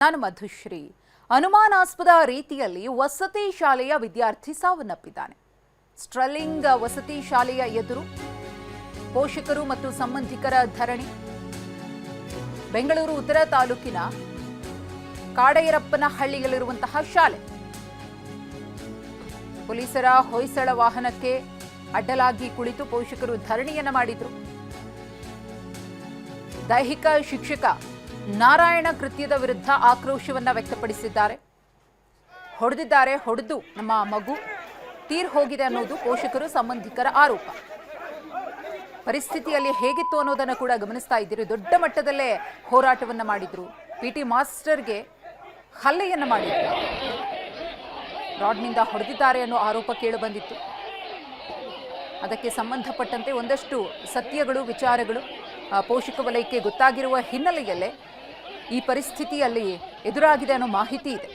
ನಾನು ಮಧುಶ್ರೀ. ಅನುಮಾನಾಸ್ಪದ ರೀತಿಯಲ್ಲಿ ವಸತಿ ಶಾಲೆಯ ವಿದ್ಯಾರ್ಥಿ ಸಾವನ್ನಪ್ಪಿದ್ದಾನೆ. ಸ್ಟ್ರಲಿಂಗ್ ವಸತಿ ಶಾಲೆಯ ಎದುರು ಪೋಷಕರು ಮತ್ತು ಸಂಬಂಧಿಕರ ಧರಣಿ. ಬೆಂಗಳೂರು ಉತ್ತರ ತಾಲೂಕಿನ ಕಾಡೇರಪ್ಪನಹಳ್ಳಿಯಲ್ಲಿರುವಂತಹ ಶಾಲೆ. ಪೊಲೀಸರ ಹೊಯ್ಸಳ ವಾಹನಕ್ಕೆ ಅಡ್ಡಲಾಗಿ ಕುಳಿತು ಪೋಷಕರು ಧರಣಿಯನ್ನ ಮಾಡಿದ್ರು. ದೈಹಿಕ ಶಿಕ್ಷಕ ನಾರಾಯಣ ಕೃತ್ಯದ ವಿರುದ್ಧ ಆಕ್ರೋಶವನ್ನ ವ್ಯಕ್ತಪಡಿಸಿದ್ದಾರೆ. ಹೊಡೆದು ನಮ್ಮ ಮಗು ತೀರ್ ಹೋಗಿದೆ ಅನ್ನೋದು ಪೋಷಕರು ಸಂಬಂಧಿಕರ ಆರೋಪ. ಪರಿಸ್ಥಿತಿಯಲ್ಲಿ ಹೇಗಿತ್ತು ಅನ್ನೋದನ್ನು ಕೂಡ ಗಮನಿಸ್ತಾ ಇದ್ದೀರಿ. ದೊಡ್ಡ ಮಟ್ಟದಲ್ಲೇ ಹೋರಾಟವನ್ನ ಮಾಡಿದ್ರು. ಪಿಟಿ ಮಾಸ್ಟರ್ಗೆ ಹಲ್ಲೆಯನ್ನ ಮಾಡಿದ್ರು. ರಾಡ್ನಿಂದ ಹೊಡೆದಿದ್ದಾರೆ ಅನ್ನೋ ಆರೋಪ ಕೇಳಿಬಂದಿತ್ತು. ಅದಕ್ಕೆ ಸಂಬಂಧಪಟ್ಟಂತೆ ಒಂದಷ್ಟು ಸತ್ಯಗಳು ವಿಚಾರಗಳು ಪೋಷಕ ವಲಯಕ್ಕೆ ಗೊತ್ತಾಗಿರುವ ಹಿನ್ನೆಲೆಯಲ್ಲೇ ಈ ಪರಿಸ್ಥಿತಿಯಲ್ಲಿ ಎದುರಾಗಿದೆ ಅನ್ನೋ ಮಾಹಿತಿ ಇದೆ.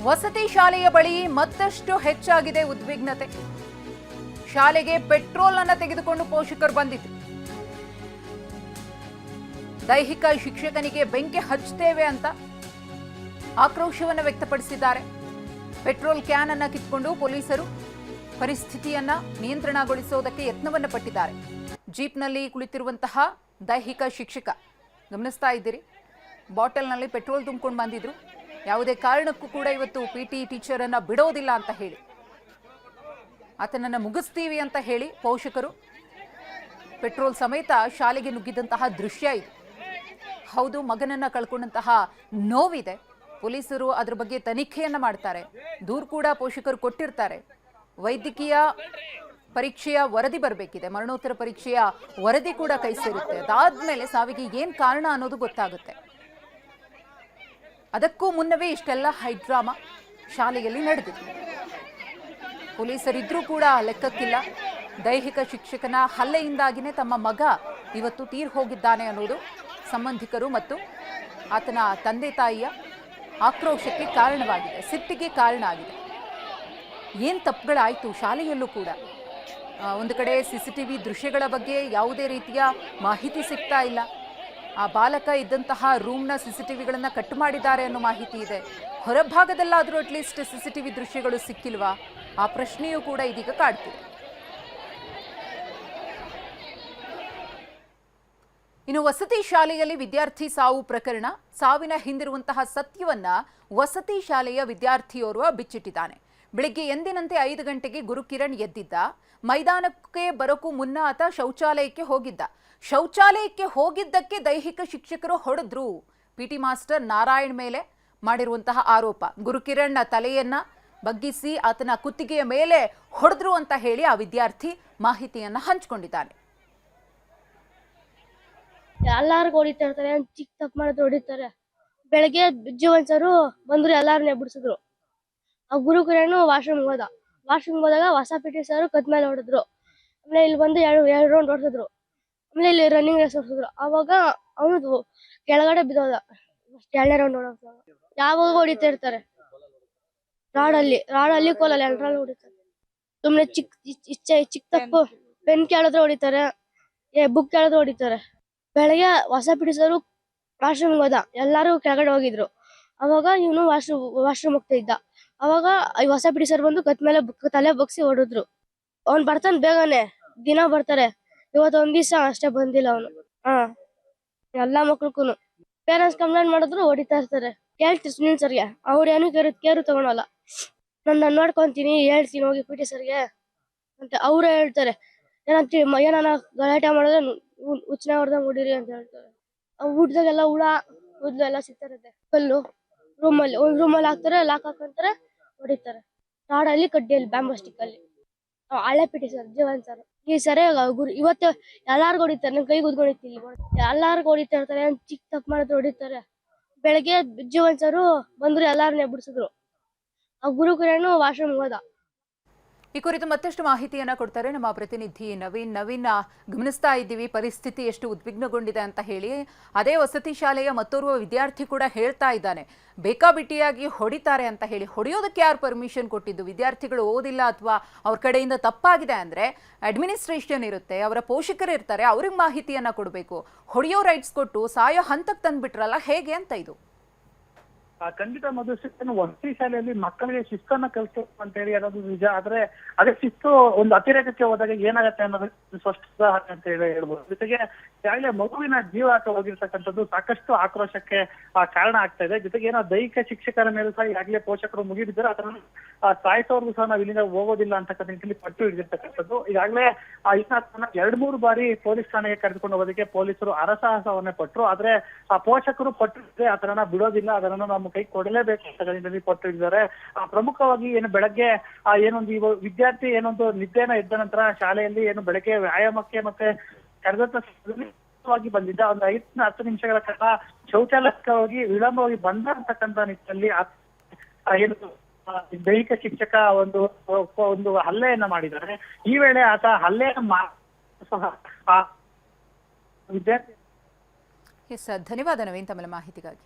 ವಸತಿ ಶಾಲೆಯ ಬಳಿ ಮತ್ತಷ್ಟು ಹೆಚ್ಚಾಗಿದೆ ಉದ್ವಿಗ್ನತೆ. ಶಾಲೆಗೆ ಪೆಟ್ರೋಲ್ ಅನ್ನು ತೆಗೆದುಕೊಂಡು ಪೋಷಕರು ಬಂದಿದ್ರು. ದೈಹಿಕ ಶಿಕ್ಷಕನಿಗೆ ಬೆಂಕಿ ಹಚ್ಚುತ್ತೇವೆ ಅಂತ ಆಕ್ರೋಶವನ್ನು ವ್ಯಕ್ತಪಡಿಸಿದ್ದಾರೆ. ಪೆಟ್ರೋಲ್ ಕ್ಯಾನ್ ಅನ್ನು ಕಿತ್ಕೊಂಡು ಪೊಲೀಸರು ಪರಿಸ್ಥಿತಿಯನ್ನ ನಿಯಂತ್ರಣಗೊಳಿಸುವುದಕ್ಕೆ ಯತ್ನವನ್ನು ಪಟ್ಟಿದ್ದಾರೆ. ಜೀಪ್ನಲ್ಲಿ ಕುಳಿತಿರುವಂತಹ ದೈಹಿಕ ಶಿಕ್ಷಕ ಗಮನಿಸ್ತಾ ಇದ್ದೀರಿ. ಬಾಟಲ್ನಲ್ಲಿ ಪೆಟ್ರೋಲ್ ತುಂಬಿಕೊಂಡು ಬಂದಿದ್ರು. ಯಾವುದೇ ಕಾರಣಕ್ಕೂ ಕೂಡ ಇವತ್ತು ಪಿಟಿ ಟೀಚರ್ ಅನ್ನ ಬಿಡೋದಿಲ್ಲ ಅಂತ ಹೇಳಿ, ಆತನನ್ನ ಮುಗಿಸ್ತೀವಿ ಅಂತ ಹೇಳಿ ಪೋಷಕರು ಪೆಟ್ರೋಲ್ ಸಮೇತ ಶಾಲೆಗೆ ನುಗ್ಗಿದಂತಹ ದೃಶ್ಯ ಇದು. ಹೌದು, ಮಗನನ್ನ ಕಳ್ಕೊಂಡಂತಹ ನೋವಿದೆ. ಪೊಲೀಸರು ಅದ್ರ ಬಗ್ಗೆ ತನಿಖೆಯನ್ನ ಮಾಡ್ತಾರೆ. ದೂರು ಕೂಡ ಪೋಷಕರು ಕೊಟ್ಟಿರ್ತಾರೆ. ವೈದ್ಯಕೀಯ ಪರೀಕ್ಷೆಯ ವರದಿ ಬರಬೇಕಿದೆ. ಮರಣೋತ್ತರ ಪರೀಕ್ಷೆಯ ವರದಿ ಕೂಡ ಕೈ ಸೇರುತ್ತೆ. ಅದಾದ್ಮೇಲೆ ಸಾವಿಗೆ ಏನ್ ಕಾರಣ ಅನ್ನೋದು ಗೊತ್ತಾಗುತ್ತೆ. ಅದಕ್ಕೂ ಮುನ್ನವೇ ಇಷ್ಟೆಲ್ಲ ಹೈಡ್ರಾಮಾ ಶಾಲೆಯಲ್ಲಿ ನಡೆದಿದೆ. ಪೊಲೀಸರಿದ್ರೂ ಕೂಡ ಲೆಕ್ಕಕ್ಕಿಲ್ಲ. ದೈಹಿಕ ಶಿಕ್ಷಕನ ಹಲ್ಲೆಯಿಂದಾಗಿನೇ ತಮ್ಮ ಮಗ ಇವತ್ತು ತೀರ್ ಹೋಗಿದ್ದಾನೆ ಅನ್ನೋದು ಸಂಬಂಧಿಕರು ಮತ್ತು ಆತನ ತಂದೆ ತಾಯಿಯ ಆಕ್ರೋಶಕ್ಕೆ ಕಾರಣವಾಗಿದೆ, ಸಿಟ್ಟಿಗೆ ಕಾರಣ ಆಗಿದೆ. ಏನು ತಪ್ಪುಗಳಾಯಿತು ಶಾಲೆಯಲ್ಲೂ ಕೂಡ. ಒಂದು ಕಡೆ CCTV ದೃಶ್ಯಗಳ ಬಗ್ಗೆ ಯಾವುದೇ ರೀತಿಯ ಮಾಹಿತಿ ಸಿಗ್ತಾ ಇಲ್ಲ. ಆ ಬಾಲಕ ಇದ್ದಂತಹ ರೂಮ್ನ CCTVಗಳನ್ನು ಕಟ್ ಮಾಡಿದ್ದಾರೆ ಅನ್ನೋ ಮಾಹಿತಿ ಇದೆ. ಹೊರಭಾಗದಲ್ಲಾದರೂ ಅಟ್ಲೀಸ್ಟ್ CCTV ದೃಶ್ಯಗಳು ಸಿಕ್ಕಿಲ್ವಾ? ಆ ಪ್ರಶ್ನೆಯೂ ಕೂಡ ಇದೀಗ ಕಾಡ್ತಿದೆ. ಇನ್ನು ವಸತಿ ಶಾಲೆಯಲ್ಲಿ ವಿದ್ಯಾರ್ಥಿ ಸಾವು ಪ್ರಕರಣ. ಸಾವಿನ ಹಿಂದಿರುವಂತಹ ಸತ್ಯವನ್ನ ವಸತಿ ಶಾಲೆಯ ವಿದ್ಯಾರ್ಥಿಯೋರ್ವ ಬಿಚ್ಚಿಟ್ಟಿದ್ದಾನೆ. ಬೆಳಿಗ್ಗೆ ಎಂದಿನಂತೆ 5 ಗಂಟೆಗೆ ಗುರುಕಿರಣ್ ಎದ್ದಿದ್ದ. ಮೈದಾನಕ್ಕೆ ಬರೋಕ್ಕೂ ಮುನ್ನ ಆತ ಶೌಚಾಲಯಕ್ಕೆ ಹೋಗಿದ್ದ. ಶೌಚಾಲಯಕ್ಕೆ ಹೋಗಿದ್ದಕ್ಕೆ ದೈಹಿಕ ಶಿಕ್ಷಕರು ಹೊಡೆದ್ರು. ಪಿಟಿ ಮಾಸ್ಟರ್ ನಾರಾಯಣ್ ಮೇಲೆ ಮಾಡಿರುವಂತಹ ಆರೋಪ. ಗುರುಕಿರಣ್ ತಲೆಯನ್ನ ಬಗ್ಗಿಸಿ ಆತನ ಕುತ್ತಿಗೆಯ ಮೇಲೆ ಹೊಡೆದ್ರು ಅಂತ ಹೇಳಿ ಆ ವಿದ್ಯಾರ್ಥಿ ಮಾಹಿತಿಯನ್ನ ಹಂಚಿಕೊಂಡಿದ್ದಾನೆ. ಎಲ್ಲಾರ್ಗು ಹೊಡಿತಾ ಇರ್ತಾರೆ. ಚಿಕ್ಕ ತಪ್ಪು ಮಾಡಿದ್ರೆ ಹೊಡಿತಾರೆ. ಬೆಳಗ್ಗೆ ಜೀವನ್ ಸರು ಬಂದ್ರು, ಎಲ್ಲಾರನ್ನೇ ಬಿಡಿಸಿದ್ರು. ಆ ಗುರುಕಿರಣ್ ವಾಶ್ರೂಮ್ ಹೋದಾಗ ಹೊಸ ಪಿಟಿ ಸರ್ ಕತ್ ಮೇಲೆ ಹೊಡೆದ್ರು. ಆಮೇಲೆ ಇಲ್ಲಿ ಬಂದು ಎರಡು ರೌಂಡ್ ಹೊಡ್ಸಿದ್ರು. ಆಮೇಲೆ ಇಲ್ಲಿ ರನ್ನಿಂಗ್ ರೇಸ್ ಹೊಡ್ಸಿದ್ರು. ಅವಾಗ ಅವನು ಕೆಳಗಡೆ ಬಿದ್ದೋದ. 2ನೇ ರೌಂಡ್ ಹೊಡೋದು ಯಾವಾಗ ಹೊಡಿತಾ ಇರ್ತಾರೆ. ರಾಡಲ್ಲಿ ಕೋಲಲ್ಲಿ 2ರಲ್ಲಿ ಹೊಡಿತಾರೆ. ಸುಮ್ನೆ ಚಿಕ್ಕ ತಪ್ಪು ಪೆನ್ ಕೇಳಿದ್ರೆ ಹೊಡಿತಾರೆ, ಬುಕ್ ಕೇಳಿದ್ರೆ ಹೊಡಿತಾರೆ. ಬೆಳಗ್ಗೆ ಹೊಸ ಪಿಡಿಸೋರು ವಾಶ್ರೂಮ್ ಹೋದ. ಎಲ್ಲಾರು ಕೆಳಗಡೆ ಹೋಗಿದ್ರು. ಅವಾಗ ಇವನು ವಾಶ್ರೂಮ್ ಹೋಗ್ತಾ ಇದ್ದ. ಅವಾಗ ಹೊಸ ಪಿಡಿಸರ್ ಬಂದು ಕತ್ ಮೇಲೆ ತಲೆ ಬಗ್ಸಿ ಹೊಡಿದ್ರು. ಅವ್ನ್ ಬರ್ತಾನೆ ಬೇಗನೆ, ದಿನ ಬರ್ತಾರೆ. ಇವತ್ತು ಒಂದ್ ದಿವಸ ಅಷ್ಟೇ ಬಂದಿಲ್ಲ ಅವನು. ಎಲ್ಲಾ ಮಕ್ಳುಗೂನು ಪೇರೆಂಟ್ಸ್ ಕಂಪ್ಲೇಂಟ್ ಮಾಡಿದ್ರು ಹೊಡಿತಾ ಇರ್ತಾರೆ. ಹೇಳ್ತೀರಿ ಸುನಿಲ್ ಸರ್ಗೆ, ಅವ್ರು ಏನು ಕೇರು ತಗೊಳಲ್ಲ. ನಾನು ನೋಡ್ಕೊಂತೀನಿ, ಹೇಳ್ತೀನಿ ಹೋಗಿ ಪಿಟಿ ಸರ್ಗೆ ಅಂತ ಅವ್ರೇ ಹೇಳ್ತಾರೆ. ಏನಾನ ಗಲಾಟೆ ಮಾಡಿದ್ರೆ ಉಚ್ಚನ ಹೊಡೆದಂಗ್ ಹೊಡೀರಿ ಅಂತ ಹೇಳ್ತಾರೆ. ಊಟದಾಗೆಲ್ಲ ಹುಳ ಎಲ್ಲ ಸಿಗ್ತಾ ಕಲ್ಲು ಒಂದ್ ರೂಮಲ್ಲಿ ಹಾಕ್ತಾರೆ, ಲಾಕ್ ಹಾಕಂತಾರೆ, ಹೊಡಿತಾರೆ. ರಾಡಲ್ಲಿ ಕಡ್ಡಿಯಲ್ಲಿ ಬ್ಯಾಂಬೋ ಸ್ಟಿಕ್ ಅಲ್ಲಿ ಹಳೆ ಪಿಟಿ ಸರ್ ಜೀವನ್ ಸರ್ ಈ ಸರಿ ಇವತ್ತು ಎಲ್ಲಾರ್ಗು ಹೊಡಿತಾರೆ, ನನ್ ಕೈ ಕುದ್ಕೊಂಡಿರ್ತೀನಿ, ಎಲ್ಲಾರ್ಗು ಹೊಡಿತಾ ಇರ್ತಾರೆ, ಚಿಕ್ಕ ತಪ್ಪು ಮಾಡಿದ್ರೆ ಹೊಡಿತಾರೆ. ಬೆಳಗ್ಗೆ ಜೀವನ್ ಸರು ಬಂದ್ರು ಎಲ್ಲಾರನ್ನೇ ಬಿಡಿಸಿದ್ರು. ಆ ಗುರುಕುರೇನು ವಾಶ್ರೂಮ್ ಹೋದ. ಈ ಕುರಿತು ಮತ್ತಷ್ಟು ಮಾಹಿತಿಯನ್ನ ಕೊಡ್ತಾರೆ ನಮ್ಮ ಪ್ರತಿನಿಧಿ ನವೀನ್. ಗಮನಿಸ್ತಾ ಇದ್ದೀವಿ ಪರಿಸ್ಥಿತಿ ಎಷ್ಟು ಉದ್ವಿಗ್ನಗೊಂಡಿದೆ ಅಂತ ಹೇಳಿ. ಅದೇ ವಸತಿ ಶಾಲೆಯ ಮತ್ತೋರ್ವ ವಿದ್ಯಾರ್ಥಿ ಕೂಡ ಹೇಳ್ತಾ ಇದ್ದಾನೆ, ಬೇಕಾಬಿಟ್ಟಿಯಾಗಿ ಹೊಡಿತಾರೆ ಅಂತ ಹೇಳಿ. ಹೊಡೆಯೋದಕ್ಕೆ ಯಾರು ಪರ್ಮಿಷನ್ ಕೊಟ್ಟಿದ್ದು? ವಿದ್ಯಾರ್ಥಿಗಳು ಓದಿಲ್ಲ ಅಥವಾ ಅವ್ರ ಕಡೆಯಿಂದ ತಪ್ಪಾಗಿದೆ ಅಂದ್ರೆ ಅಡ್ಮಿನಿಸ್ಟ್ರೇಷನ್ ಇರುತ್ತೆ, ಅವರ ಪೋಷಕರು ಇರ್ತಾರೆ, ಅವ್ರಿಗೆ ಮಾಹಿತಿಯನ್ನ ಕೊಡಬೇಕು. ಹೊಡೆಯೋ ರೈಟ್ಸ್ ಕೊಟ್ಟು ಸಾಯೋ ಹಂತಕ್ಕೆ ತಂದ್ಬಿಟ್ರಲ್ಲ, ಹೇಗೆ ಅಂತ ಇದು? ಖಂಡಿತ ಮಧುಸೂದನ್, ವಸತಿ ಶಾಲೆಯಲ್ಲಿ ಮಕ್ಕಳಿಗೆ ಶಿಸ್ತನ್ನ ಕಲಿಸಬೇಕು ಅಂತ ಹೇಳಿ ಅನ್ನೋದು ನಿಜ. ಆದ್ರೆ ಅದೇ ಶಿಸ್ತು ಒಂದು ಅತಿರೇಕಕ್ಕೆ ಹೋದಾಗ ಏನಾಗತ್ತೆ ಅನ್ನೋದು ಸ್ಪಷ್ಟ ಅಂತ ಹೇಳಿ ಹೇಳ್ಬೋದು. ಜೊತೆಗೆ ಈಗಾಗಲೇ ಮಗುವಿನ ಜೀವಾಟ ಹೋಗಿರ್ತಕ್ಕಂಥದ್ದು ಸಾಕಷ್ಟು ಆಕ್ರೋಶಕ್ಕೆ ಕಾರಣ ಆಗ್ತಾ ಇದೆ. ಜೊತೆಗೆ ಏನೋ ದೈಹಿಕ ಶಿಕ್ಷಕರ ಮೇಲೂ ಸಹ ಈಗಾಗಲೇ ಪೋಷಕರು ಮುಗಿದಿದ್ದಾರೆ. ಅದನ್ನು ಸಾಯಿಸೋರ್ಗು ಸಹ ನಾವು ಇಲ್ಲಿಂದ ಹೋಗೋದಿಲ್ಲ ಅಂತಕ್ಕಂಥ ನಿಟ್ಟಿನಲ್ಲಿ ಪಟ್ಟು ಹಿಡಿದಿರ್ತಕ್ಕಂಥದ್ದು. ಈಗಾಗಲೇ ಈತನ 2-3 ಬಾರಿ ಪೊಲೀಸ್ ಠಾಣೆಗೆ ಕರೆದುಕೊಂಡು ಹೋಗೋದಕ್ಕೆ ಪೊಲೀಸರು ಹರಸಾಹಸವನ್ನೇ ಪಟ್ಟರು. ಆದ್ರೆ ಆ ಪೋಷಕರು ಪಟ್ಟು ಹಿಡಿದ್ರೆ ಅದನ್ನ ಬಿಡೋದಿಲ್ಲ, ಅದನ್ನು ನಮ್ಮ ಕೈ ಕೊಡಲೇಬೇಕು ಅಂತ ನಿಟ್ಟಿನಲ್ಲಿ ಪಟ್ಟು ಹಿಡಿದ್ದಾರೆ. ಪ್ರಮುಖವಾಗಿ ಏನು ಬೆಳಗ್ಗೆ ಏನೊಂದು ಈ ವಿದ್ಯಾರ್ಥಿ ಏನೊಂದು ನಿದ್ದೆನ ಎದ್ದ ನಂತರ ಶಾಲೆಯಲ್ಲಿ ಏನು ಬೆಳಗ್ಗೆ ವ್ಯಾಯಾಮಕ್ಕೆ ಮತ್ತೆ ಕರೆದವಾಗಿ ಬಂದಿದ್ದ ಒಂದು 5-10 ನಿಮಿಷಗಳ ಕಾಲ ಶೌಚಾಲಯಕ್ಕೆ ಹೋಗಿ ವಿಳಂಬವಾಗಿ ಬಂದ ಅಂತಕ್ಕಂಥ ನಿಟ್ಟಿನಲ್ಲಿ ಏನು ದೈಹಿಕ ಶಿಕ್ಷಕ ಒಂದು ಹಲ್ಲೆಯನ್ನ ಮಾಡಿದ್ದಾರೆ. ಈ ವೇಳೆ ಆತ ಹಲ್ಲೆಯನ್ನ ಸಹ ವಿದ್ಯಾರ್ಥಿ. ಧನ್ಯವಾದ ನವೀನ್ ತಮ್ಮ ಮಾಹಿತಿಗಾಗಿ.